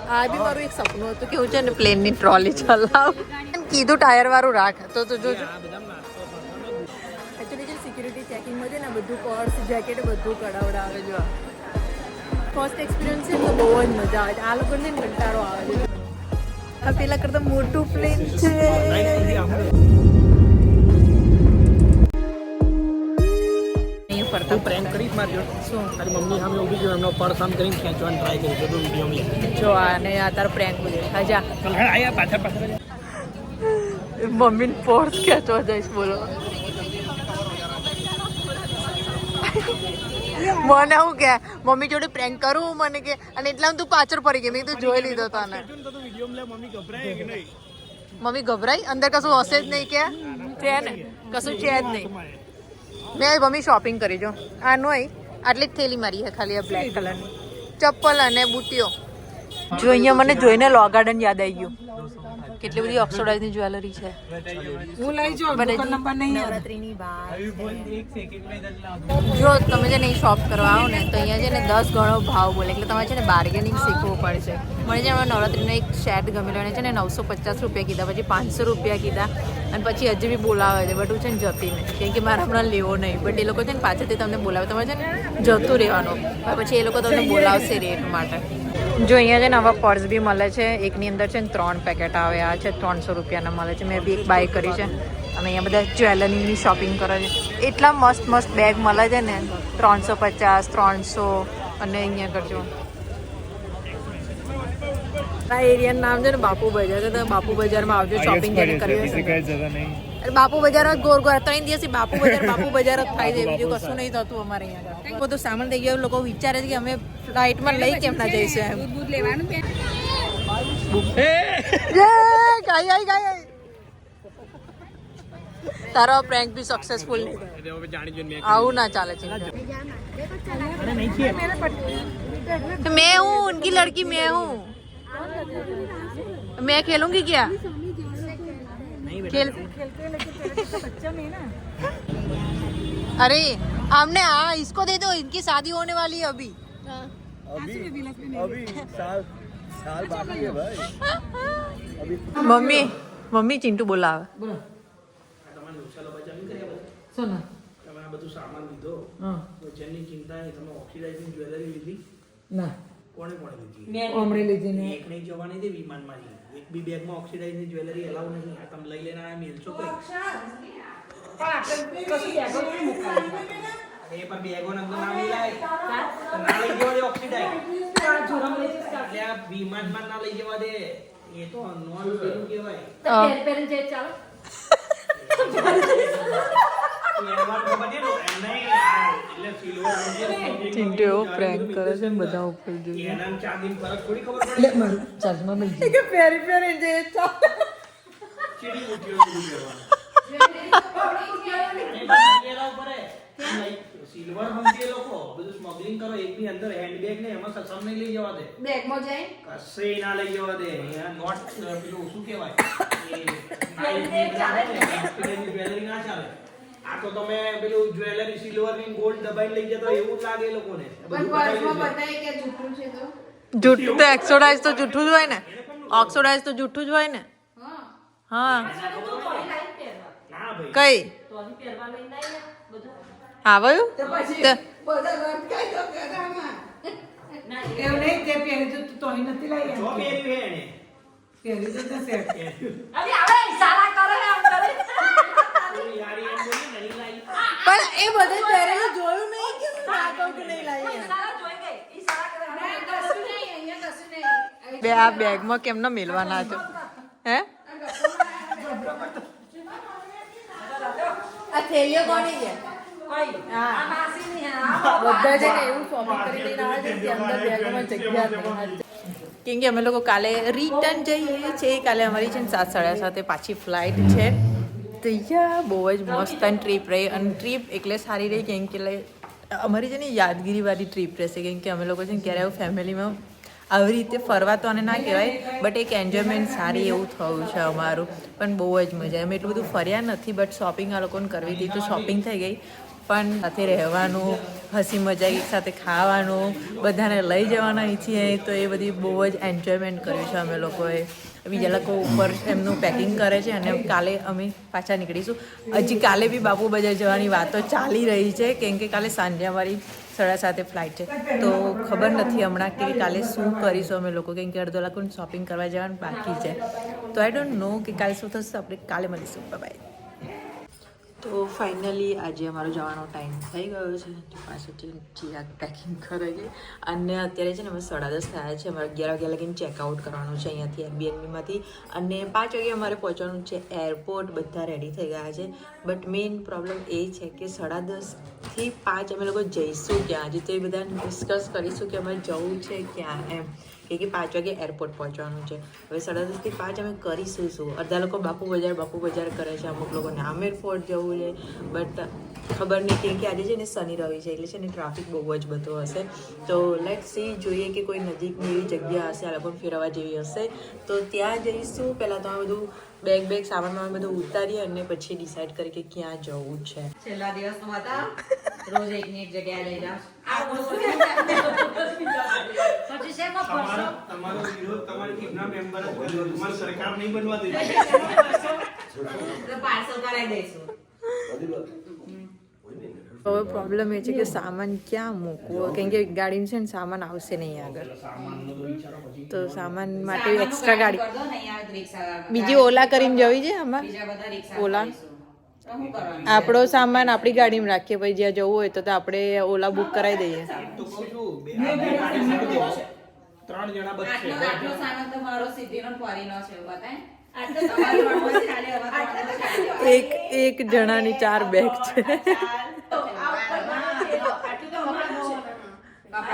આ બી મારું એક સપનું હતું કે હું છે ને પ્લેનની ટ્રોલી ચલાવ કીધું ટાયર વાળું રાખ તો જોજો એકચ્યુઅલી જે સિક્યુરિટી ચેકિંગમાં છે ને બધું પર્સ જેકેટ બધું કડાવડાવે જો ફર્સ્ટ એક્સપિરિયન્સ છે તો બહુ જ મજા આવે છે આ લોકોને કંટાળો આવે છે આ પેલા કરતા મોટું પ્લેન છે તું પ્રેન્ક કરીશ મારજો શું તારી મમ્મી સામે ઊભી જો એમનો પર્સ આમ કરીને ખેંચવાની ટ્રાય કરી બધું વિડીયોમાં જો આને આ તારો પ્રેન્ક બોલે હાજા આયા પાછળ મમ્મીને પર્સ ખેંચવા જઈશ બોલો મને હું કે મમ્મી જોડે પ્રેન્ક કરું મને કે અને એટલા તું પાછળ પડી ગઈ મેં તું જોઈ લીધો તને મમ્મી ગભરાઈ અંદર કશું હશે જ નહીં કે છે ને કશું છે જ નહીં મેં મમ્મી શોપિંગ કરી જો આનું અહીં આટલી જ થેલી મારી છે ખાલી આ બ્લેક કલરની ચપ્પલ અને બુટીઓ જો અહીંયા મને જોઈને લો ગાર્ડન યાદ આવી ગયું કેટલી બધી ઓક્સોડાઇઝની જ્વેલરી છે હું લઈ જાઉં દુકાન નંબર નહીં નવરાત્રીની બાર જો તમે છે ને શોપ કરવા આવો ને તો અહીંયા છે ને 10 ગણો ભાવ બોલે એટલે તમારે છે ને બાર્ગેનિંગ શીખવું પડશે મને છે નવરાત્રીનો એક શર્ટ ગમેલો એને છે ને 950 રૂપિયા કીધા પછી 500 રૂપિયા કીધા અને પછી હજી બી બોલાવે છે બટ હું છે ને જતી નહીં કેમ કે મારે હમણાં લેવો નહીં બટ એ લોકો છે ને પાછળથી તમને બોલાવે તમારે છે ને જતું રહેવાનું પછી એ લોકો તમને બોલાવશે રેટ માટે જો અહીંયા છે ને આવા પર્સ બી મળે છે એકની અંદર છે ને 3 પેકેટ આવે આ છે 300 રૂપિયાના મળે છે મેં બી એક બાય કરી છે અને અહીંયા બધા જ્વેલરીની શોપિંગ કરે છે એટલા મસ્ત મસ્ત બેગ મળે છે ને 350 300 અને અહીંયા કરજો આ એરિયાનું નામ છે ને બાપુ બજાર તો બાપુ બજારમાં આવજો શોપિંગ જેને કરવી હશે બાપુ બજારમાં ગોર ગોર 3 દિવસથી બાપુ બજાર જ થાય છે બીજું કશું નહીં થતું અમારે અહીંયા બધું સામાન થઈ ગયું લોકો વિચારે છે કે અમે ફ્લાઇટમાં લઈ કેમ ના જઈશું એમ દૂધ લેવાનું તારો પ્રેન્ક બી સક્સેસફુલ આવું ના ચાલે છે मैं हूँ उनकी लड़की मैं हूँ मैं खेलूंगी क्या खेल अरे हमने हाँ इसको दे दो इनकी शादी होने वाली है अभी साल बाकी है भाई मम्मी मम्मी चिंटू बोला સુન તમે આ બધું સામાન લીધો તો જેની ચિંતા નહીં તમે ઓક્સિડાઇઝની જ્વેલરી લીધી ના કોણે લીધી મેં ઓમરી લીધી ને એક નહીં જવાની દે વિમાનમાં એક બી બેગમાં ઓક્સિડાઇઝની જ્વેલરી અલાઉ નહીં આ તમે લઈ લેના આ મેલશો કઈ એ પણ બેગો નંબર ના મિલાય ના લઈ જવા દે ઓક્સિડાઇઝ એટલે આ વિમાનમાં ના લઈ જવા દે એ તો નોન પેલું કહેવાય पेरेंट जे चालो चिंटू प्रैंक करे છે બધા ઉપર જોઈએ એનામ ચાંદીમ ફરક થોડી ખબર પડે લે મારું ચાર્જમાં મિલ જાય કે પેરી પેરી જે ચીડી મૂક્યો સિલ્વર મંગે લોકો બધું સ્મગલિંગ કરો એક બી અંદર હેન્ડબેગ ને એમાં સસમ નહીં લઈ જવા દે બેગ માં જાય કશે ના લઈ જવા દે અહીંયા નોટ પેલું શું કહેવાય જ્વેલરી ના ચાલે આ તો તમે પેલું જ્વેલરી સિલ્વર ની ગોલ્ડ દબાઈ લઈ જતો એવું જ લાગે લોકોને પણ વર્ષમાં બતાય કે જૂઠું છે તો જૂઠું તો ઓક્સિડાઇઝ તો જૂઠું જ હોય ને ઓક્સિડાઇઝ તો જૂઠું જ હોય ને હા કઈ આવ્યું એમ નહીં તે પહેરી તો તોય નથી લાવી જો પહેરી હે ને પહેરી તો સેટ અરે આવે ઈશારા કરે આમ કરે યારી એમ બોલી નહીં લાવી પણ એ બધે પહેરેલું જોયું નહીં કે આ કહું કે નહીં લાવી ઈશારા જોઈ ગઈ ઈશારા કરે કશું નહીં અહીંયા કશું નહીં બે આ બેગમાં કેમ ન મેલવાના છો હે આ થેલીઓ કોની છે હા બધા છે કે એવું શોપિંગ કરી લઈને આવે છે કે અંદર બેગમાં જગ્યા નહીં કેમ કે અમે લોકો કાલે રિટર્ન જઈએ છીએ કાલે અમારી છે ને 7:30 પાછી ફ્લાઇટ છે તો યા બહુ જ મસ્ત ટ્રીપ રહી અને ટ્રીપ એટલે સારી રહી કેમ કે અમારી છે ને યાદગીરીવાળી ટ્રીપ રહેશે કેમ કે અમે લોકો છે ને ક્યારે આવું ફેમિલીમાં આવી રીતે ફરવા તો અને ના કહેવાય બટ એક એન્જોયમેન્ટ સારી એવું થયું છે અમારું પણ બહુ જ મજા અમે એટલું બધું ફર્યા નથી બટ શોપિંગ આ લોકોને કરવી હતી તો શોપિંગ થઈ ગઈ પણ સાથે રહેવાનું, હસી મજાક એક સાથે ખાવાનું, બધાને લઈ જવાના ઈચ્છીએ તો એ બધી બહુ જ એન્જોયમેન્ટ કર્યું છે અમે લોકોએ. બીજા લોકો ઉપર એમનું પેકિંગ કરે છે અને કાલે અમે પાછા નીકળીશું. હજી કાલે બી બાપુ બજાર જવાની વાતો ચાલી રહી છે, કેમ કે કાલે સાંજે અમારી 7:30 ફ્લાઇટ છે. તો ખબર નથી હમણાં કે કાલે શું કરીશું અમે લોકો, કેમ કે અડધો લાખનું શોપિંગ કરવા જવાનું બાકી છે. તો આઈ ડોન્ટ નો કે કાલે શું થશે. આપણે કાલે મળીશું. બાય. તો ફાઇનલી આજે અમારો જવાનો ટાઈમ થઈ ગયો છે. તો પાછળથી ચિરાગ પેકિંગ કરે છે અને અત્યારે છે ને અમે 10:30 થયા છે. અમારે 11 વાગ્યા લગીને ચેકઆઉટ કરવાનું છે અહીંયાથી એરબીએનબીમાંથી અને 5 વાગે અમારે પહોંચવાનું છે એરપોર્ટ. બધા રેડી થઈ ગયા છે, બટ મેઇન પ્રોબ્લેમ એ છે કે 10:30 થી 5 અમે લોકો જઈશું ક્યાં. હજી તો એ બધા ડિસ્કસ કરીશું કે અમારે જવું છે ક્યાં એમ, કે 5 વાગે એરપોર્ટ પહોંચવાનું છે. હવે 10:30 થી 5 અમે કરીશું શું. અડધા લોકો બાપુ બજાર કરે છે, અમુક લોકોને આમેર ફોર્ટ જવું છે, બટ ખબર નહીં કેમ કે આજે છે ને શનિ રવિ છે એટલે છે ને ટ્રાફિક બહુ જ બધો હશે. તો લેટ સી, જોઈએ કે કોઈ નજીકની એવી જગ્યા હશે આ લોકો ફેરવા જેવી હશે તો ત્યાં જઈશું. પહેલાં તો અમે બધું બેગ સામાનમાં બધું ઉતારીએ અને પછી ડિસાઈડ કરીએ કે ક્યાં જવું છે. છેલ્લા દિવસનો હતા રોજ એકની એક જગ્યાએ લઈ જાઓ. પછી શેમાં ફરશો? તમારો વિરોધ તમારી ટીમના મેમ્બર જ કર્યો. તમારે સરકાર નહીં બનવા દે. પાર્સલ કરાવી દઈશું. હવે પ્રોબ્લેમ એ છે કે સામાન ક્યાં મૂકવો, કેમ કે ગાડીમાં છે ને સામાન આવશે નહીં આગળ. તો સામાન માટે એક્સ્ટ્રા ગાડી બીજી ઓલા કરીને જવી છે આમાં. ઓલા આપણો સામાન આપણી ગાડીમાં રાખીએ, પછી જ્યાં જવું હોય તો આપણે ઓલા બુક કરાવી દઈએ. તો કહું છું, ગાડી મૂકી દો. 3 જણા બચશે. આટલો સામાન તો મારો સીધીનો ફરીનો છે બતાય. એક જણાની 4 બેગ છે.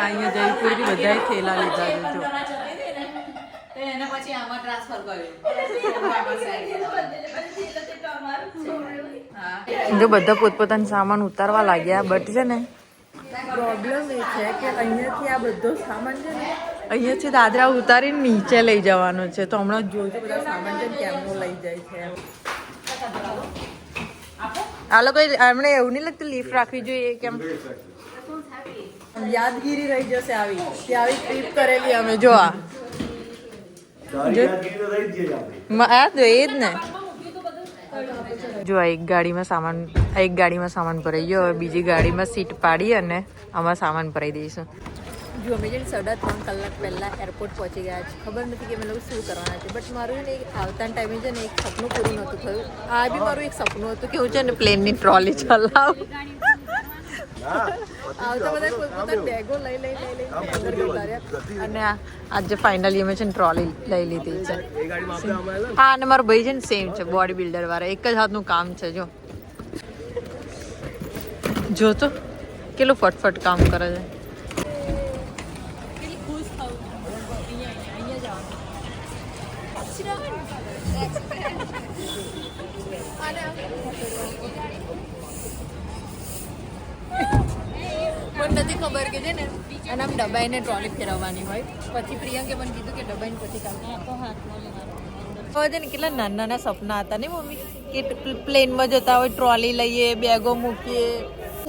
અહીંયા જયપુરથી બધાએ થેલા લીધા છે જો. એને પછી આમાં ટ્રાન્સફર કર્યું. જો બધા પોતપોતાનો સામાન ઉતારવા લાગ્યા, બટ છે ને પ્રોબ્લેમ એ છે કે અહીંયાથી આ બધો સામાન છે ને અહીંયાથી દાદરા ઉતારીને નીચે લઈ જવાનો છે. તો હમણાં જોજો બધા સામાન છે ને કેમનું લઈ જાય છે. આ લોકો એમણે એવું નહીં લાગતું લિફ્ટ રાખવી જોઈએ કેમ યાદગીરી રહી જશે. આવી ટ્રીપ કરેલી અમે. જો આ એ જ ને. જો એક ગાડીમાં સામાન ભરાઈ ગયો. હવે બીજી ગાડીમાં સીટ પાડી અને આમાં સામાન ભરાઈ દઈશું. જો અમે છે ને 3.5 કલાક પહેલાં એરપોર્ટ પહોંચી ગયા છે. ખબર નથી કે અમે લોકો શું કરવાના છે, બટ મારું ને આવતા ટાઈમે છે ને એક સપનું પૂરું નહોતું થયું. આ બી મારું એક સપનું હતું કે હું છે ને પ્લેનની ટ્રોલી ચલાવું. આવતા બધા પોતાની બેગો લઈ અને આજે ફાઇનલી અમે છે ને ટ્રોલી લઈ લીધી છે. હા, અને મારો ભાઈ છે ને સેમ છે, બોડી બિલ્ડર વાળા. એક જ હાથનું કામ છે. જો તો કેટલું ફટફટ કામ કરે છે. મને નથી ખબર કે છે ને અને આમ દબાઈને ટ્રોલી ફેરવવાની હોય. પછી પ્રિયંકે મને કીધું કે દબાઈને પછી કામ છે ને. કેટલા નાના સપના હતા ને મમ્મી કે પ્લેનમાં જતા હોય ટ્રોલી લઈએ, બેગો મૂકીએ.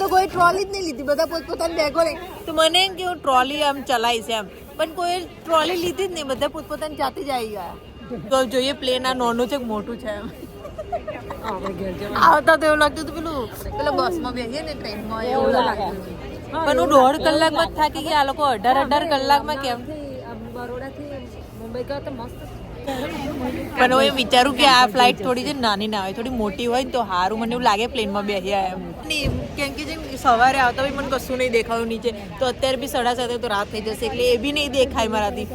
તો કોઈ ટ્રોલી જ નહીં લીધી, બધા પોતપોતાની બેગો લઈ. તો મને એમ કે હું ટ્રોલી આમ ચલાવીશ એમ, પણ કોઈ ટ્રોલી લીધી જ નહીં. બધા પોતપોતાની જાતે જ આવી ગયા. તો જોઈએ પ્લેન આ નાનું છે કે મોટું છે એમ. આવતા તો એવું લાગતું હતું પેલો બસમાં બેસીએ ને ટ્રેનમાં એવું લાગતું હતું. પણ હું 1.5 કલાકમાં જ થાકી ગયા. આ લોકો 18 કલાકમાં કેમ? પણ હું એ વિચારું કે આ ફ્લાઇટ થોડી છે નાની ના હોય, થોડી મોટી હોય તો સારું. મને એવું લાગે પ્લેનમાં બેસ્યા એમ. કેમ કે જેમ સવારે આવતા હોય મને કશું નહીં દેખાયું નીચે, તો અત્યારે બી 7:30 તો રાત થઈ જશે એટલે એ બી નહીં દેખાય મારાથી.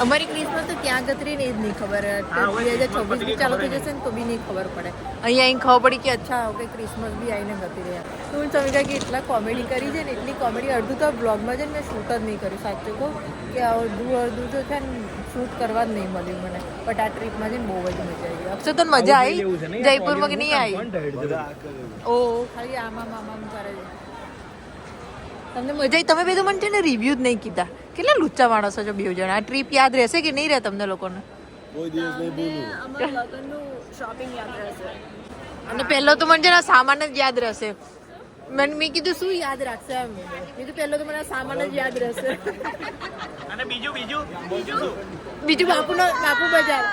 અમારી ક્રિસમસ તો ક્યાં ગતરી ને એ જ નહીં ખબર. 2026 બી ચાલુ થઈ જશે ને તો બી નહીં ખબર પડે. અહીંયા ખબર પડી કે અચ્છા હવે ક્રિસમસ બી આવીને ગતી રહ્યા. તો હું સમજા કે એટલા કોમેડી કરી છે ને, એટલી કોમેડી. અડધું તો બ્લોગમાં છે ને મેં શૂટ જ નહીં કર્યું. સાચું કહું કે અડધું તો છે ને શૂટ કરવા જ નહીં મળ્યું મને. બટ આ ટ્રીપમાં છે ને બહુ જ મજા આવી. અક્ષર તને મજા આવી જયપુરમાં કે નહીં આવી? ઓ ખાલી આમ કરે છે. તમને મજા આવી? તમે બે તો મને છે ને રિવ્યુ જ નહીં કીધા. કેટલા લુચ્ચા માણસો છો બે જણા. આ ટ્રીપ યાદ રહેશે કે નહીં રહે તમને લોકોને? કોઈ દિવસ નહીં ભૂલું. અને પહેલો તો મને છે ને સામાન જ યાદ રહેશે. મેં કીધું શું યાદ રાખશે એમ કીધું પહેલો તો મને સામાન જ યાદ રહેશે અને બીજું શું બીજું બાપુ બજાર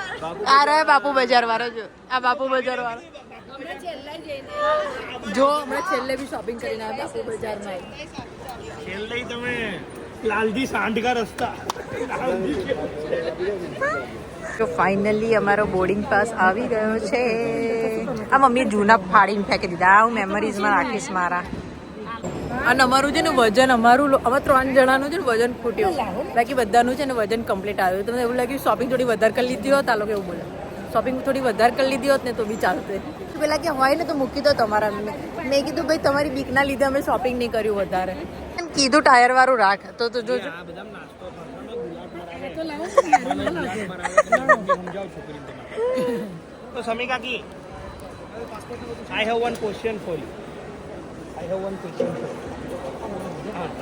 આ રહ્યા બાપુ બજાર વાળો જો આ બાપુ બજાર વાળો જો હમણાં છેલ્લે બી શોપિંગ કરીને આવ્યા બાપુ બજારમાં છેલ્લે તમે લાલજી સાંઢકા રસ્તા તો ફાઇનલી અમારો બોર્ડિંગ પાસ આવી ગયો છે આ મમ્મીએ જૂના ફાડીને ફેંકી દીધા હું મેમરીઝમાં રાખીશ મારા અને અમારું છે ને વજન અમારું અમે 3 જણાનું છે ને વજન ફૂટ્યું બાકી બધાનું છે ને વજન કમ્પ્લીટ આવ્યું તમને એવું લાગ્યું શોપિંગ થોડી વધારે કરી લીધી હોત આ લોકો એવું બોલે શોપિંગ થોડી વધારે કરી લીધી હોત ને તો બી ચાલશે પેલા કે હોય ને તો મૂકી દો તમારા મેં કીધું ભાઈ તમારી બીકના લીધે અમે શોપિંગ નહીં કર્યું વધારે એમ કીધું ટાયર વાળું રાખ તો જો તો સમી કાકી I have one question for you.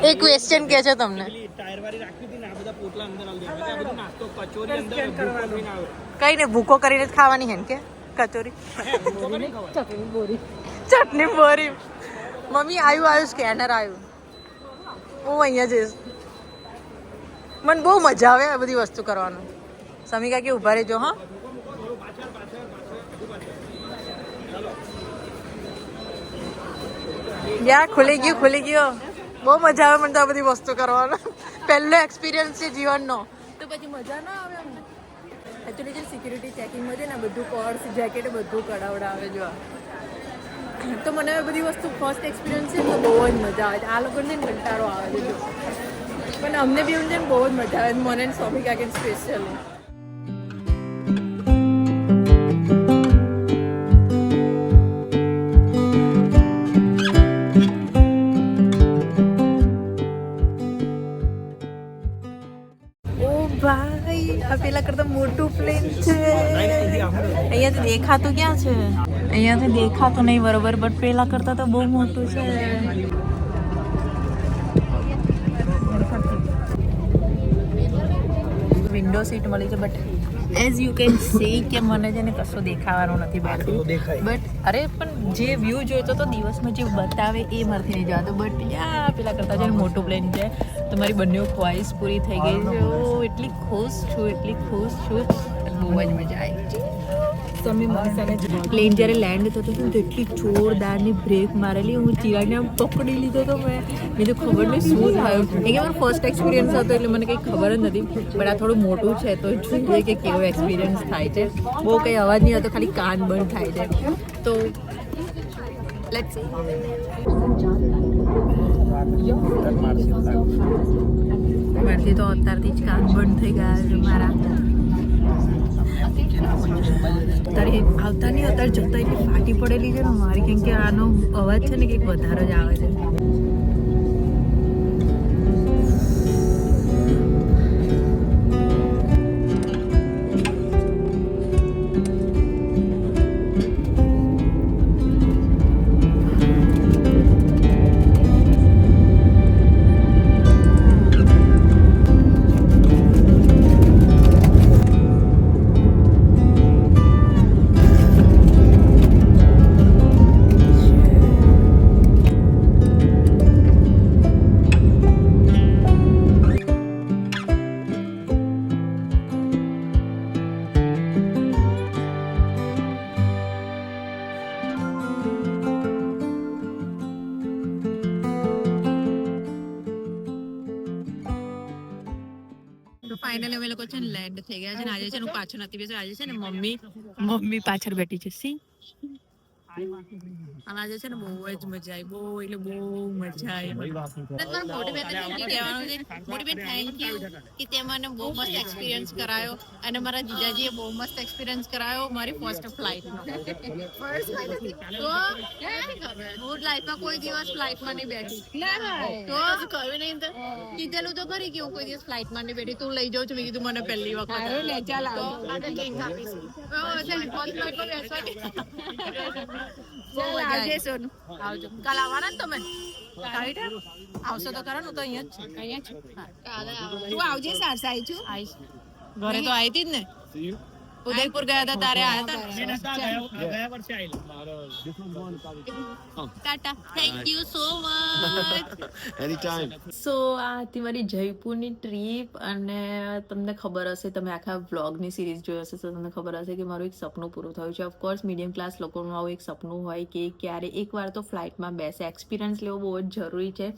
એક ક્વેશ્ચન કે છે તમને ટાયર વાળી રાખી હતી ને આ બધા પોટલા અંદર આલી દે આ બધું નાસ્તો કચોરી અંદર ભૂકો કરીને આવે કઈ ને ભૂકો કરીને જ ખાવાની હે ને કે કચોરી ચટણી બોરી મમ્મી આવ્યું સ્કેનર આવ્યું હું અહીંયા જઈશ મને બહુ મજા આવે આ બધી વસ્તુ કરવાનું સમીકા કે ઉભા રહેજો હા યા ખુલી ગયું બહુ મજા આવે મને તો આ બધી વસ્તુ કરવાનો પહેલો એક્સપિરિયન્સ છે જીવનનો તો પછી મજા ના આવે અમને એકચ્યુઅલી જે સિક્યુરિટી ચેકિંગમાં છે ને બધું પર્સ જેકેટ બધું કડાવડાવે જો તો મને આ બધી વસ્તુ ફર્સ્ટ એક્સપિરિયન્સ છે તો બહુ જ મજા આવે છે આ લોકોને કંટાળો આવે છે પણ અમને બી એમ છે ને બહુ જ મજા આવે મને સ્વામી કાકી સ્પેશિયલી પેલા કરતા મોટું પ્લેન છે અહીંયાથી દેખાતું ક્યાં છે અહીંયાથી દેખાતું નહીં બરોબર બટ પેલા કરતા તો બહુ મોટું છે વિન્ડો સીટ મળી છે but as you can see કે મને છે ને કશું દેખાવાનું નથી બહારથી બટ અરે પણ જે વ્યૂ જોઈતો તો દિવસમાં જે બતાવે એ મારથી નહીં જવાતો બટ યા પેલા કરતાં છે મોટું પ્લેન છે તમારી બંને ખ્વાહિશ પૂરી થઈ ગઈ છે એટલી ખુશ છું બહુ જ મજા આવી પ્લેન જ્યારે લેન્ડ થતો હતો તો એટલી જોરદારની બ્રેક મારેલી હું ચિરાગને આમ પકડી લીધો તો મેં તો ખબર નહીં શું થયું એ કે મારો ફર્સ્ટ એક્સપિરિયન્સ હતો એટલે મને કંઈ ખબર જ નથી પણ આ થોડું મોટું છે તો જોઈએ કે કેવો એક્સપિરિયન્સ થાય છે બહુ કંઈ અવાજ નહીં આવતો ખાલી કાન બંધ થાય છે તો લેટ્સ સી મારથી તો અત્યારથી જ કાન બંધ થઈ ગયા છે મારા અત્યારે આવતા નહીં અત્યારે જતા એટલી ફાટી પડેલી છે ને મારી કેમ કે આનો અવાજ છે ને કંઈક વધારે જ આવે છે ફાઇનલી અમે લોકો છે ને લેન્ડ થઈ ગયા છે ને આજે છે ને હું પાછળ નથી બેસી આજે છે ને મમ્મી પાછળ બેઠી છે સી અને આજે છે ને બહુ જ મજા આવી બહુ મજા આવી મોટી બેન કહેવાનું છે મોટી બેન થેન્ક યુ કે તે મને બહુ મસ્ત એક્સપિરિયન્સ કરાયો અને મારા જીજાજીએ બહુ મસ્ત એક્સપિરિયન્સ કરાયો મારી ફર્સ્ટ ફ્લાઇટનો તો હું લાઈફમાં કોઈ દિવસ ફ્લાઇટમાં નહીં બેઠી તો કહ્યું નહીં તો કીધેલું તો ખરી કે હું કોઈ દિવસ ફ્લાઇટમાં નહીં બેઠી તું લઈ જાઉં છું મેં કીધું મને પહેલી વખત કાલ આવવાના ને તમે આવશો તો કરો ને તો અહીંયા જ તું આવજે સારસાઈ છું આવીશ ઘરે તો આવી હતી જ ને ઉદયપુર ગયા હતા તારે આયા હતા ગયા વર્ષે આયેલા. Tata thank you so much Anytime. So આ હતી મારી જયપુરની ટ્રીપ અને તમને ખબર હશે તમે આખા વ્લોગની સિરીઝ જોઈ હશે તો તમને ખબર હશે કે મારું એક સપનું પૂરું થયું છે. ઓફકોર્સ મીડિયમ ક્લાસ લોકોનું આવું એક સપનું હોય કે ક્યારે એકવાર તો ફ્લાઇટમાં બેસે. એક્સપિરિયન્સ લેવો બહુ જ જરૂરી છે.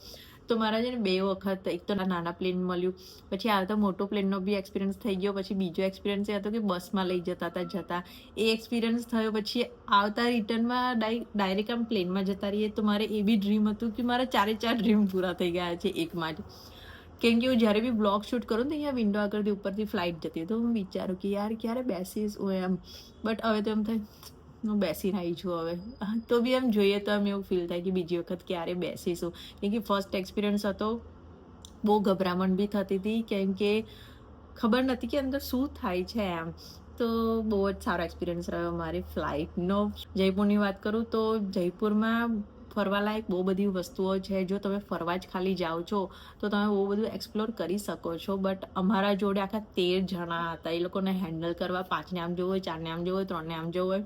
તો મારા છે ને 2 વખત એક તો નાના પ્લેન મળ્યું, પછી આવતા મોટો પ્લેનનો બી એક્સપિરિયન્સ થઈ ગયો. પછી બીજો એક્સપિરિયન્સ એ હતો કે બસમાં લઈ જતા એ એક્સપિરિયન્સ થયો. પછી આવતા રિટર્નમાં ડાયરેક્ટ આમ પ્લેનમાં જતા રહીએ. તો મારે એ બી ડ્રીમ હતું કે મારા 4 ડ્રીમ પૂરા થઈ ગયા છે એકમાં જ. કેમ કે હું જ્યારે બી બ્લોગ શૂટ કરું તો અહીંયા વિન્ડો આગળથી ઉપરથી ફ્લાઇટ જતી હોય તો હું વિચારું કે યાર ક્યારે બેસીશ હું એમ. બટ હવે તો એમ થાય હું બેસીને આવી છું હવે. તો બી એમ જોઈએ તો એમ એવું ફીલ થાય કે બીજી વખત ક્યારે બેસીશું. કેમ કે ફર્સ્ટ એક્સપિરિયન્સ હતો, બહુ ગભરામણ બી થતી હતી કેમ કે ખબર નથી કે અંદર શું થાય છે એમ. તો બહુ જ સારો એક્સપિરિયન્સ રહ્યો મારી ફ્લાઇટનો. જયપુરની વાત કરું તો જયપુરમાં ફરવાલાયક બહુ બધી વસ્તુઓ છે. જો તમે ફરવા જ ખાલી જાઓ છો તો તમે બહુ બધું એક્સપ્લોર કરી શકો છો. બટ અમારા જોડે આખા 13 જણા હતા. એ લોકોને હેન્ડલ કરવા 5ને આમ જવું હોય, 4ને આમ જવું હોય, 3ને આમ જવું હોય.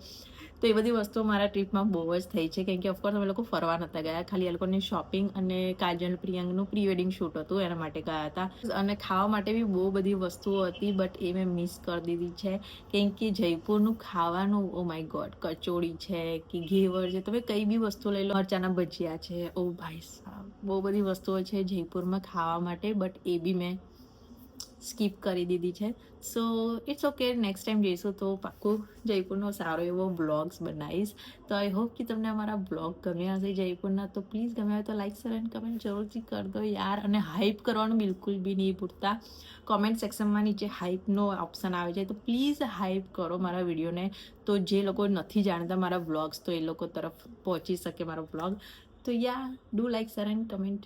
તો એ બધી વસ્તુઓ મારા ટ્રીપમાં બહુ જ થઈ છે. કેમ કે ઓફકોર્સ અમે લોકો ફરવા નહોતા ગયા, ખાલી એ લોકોની શોપિંગ અને કાજલ પ્રિયંકનું પ્રી વેડિંગ શૂટ હતું એના માટે ગયા હતા. અને ખાવા માટે બી બહુ બધી વસ્તુઓ હતી બટ એ મેં મિસ કરી દીધી છે. કેમ કે જયપુરનું ખાવાનું ઓ માય ગોડ, કચોડી છે કે ઘેવર છે, તમે કઈ બી વસ્તુ લઈ લો, મરચાના ભજીયા છે, ઓ ભાઈ સાહેબ બહુ બધી વસ્તુઓ છે જયપુરમાં ખાવા માટે બટ એ બી મેં સ્કીપ કરી દીધી છે. So it's okay, next time જઈશું તો પાક્કું જયપુરનો સારો એવો બ્લોગ્સ બનાવીશ. તો આઈ હોપ કે તમને અમારા બ્લોગ ગમ્યા હશે જયપુરના. તો પ્લીઝ ગમ્યા હોય તો લાઈક શેર એન્ડ કમેન્ટ જરૂરથી કરી દો યાર. અને હાઇપ કરવાનું બિલકુલ બી નહીં ભૂલતા. કોમેન્ટ સેક્શનમાં નીચે હાઇપનો ઓપ્શન આવે છે તો પ્લીઝ હાઇપ કરો મારા વિડીયોને. તો જે લોકો નથી જાણતા મારા બ્લોગ્સ તો એ લોકો તરફ પહોંચી શકે મારો બ્લોગ. તો યા do like share and comment.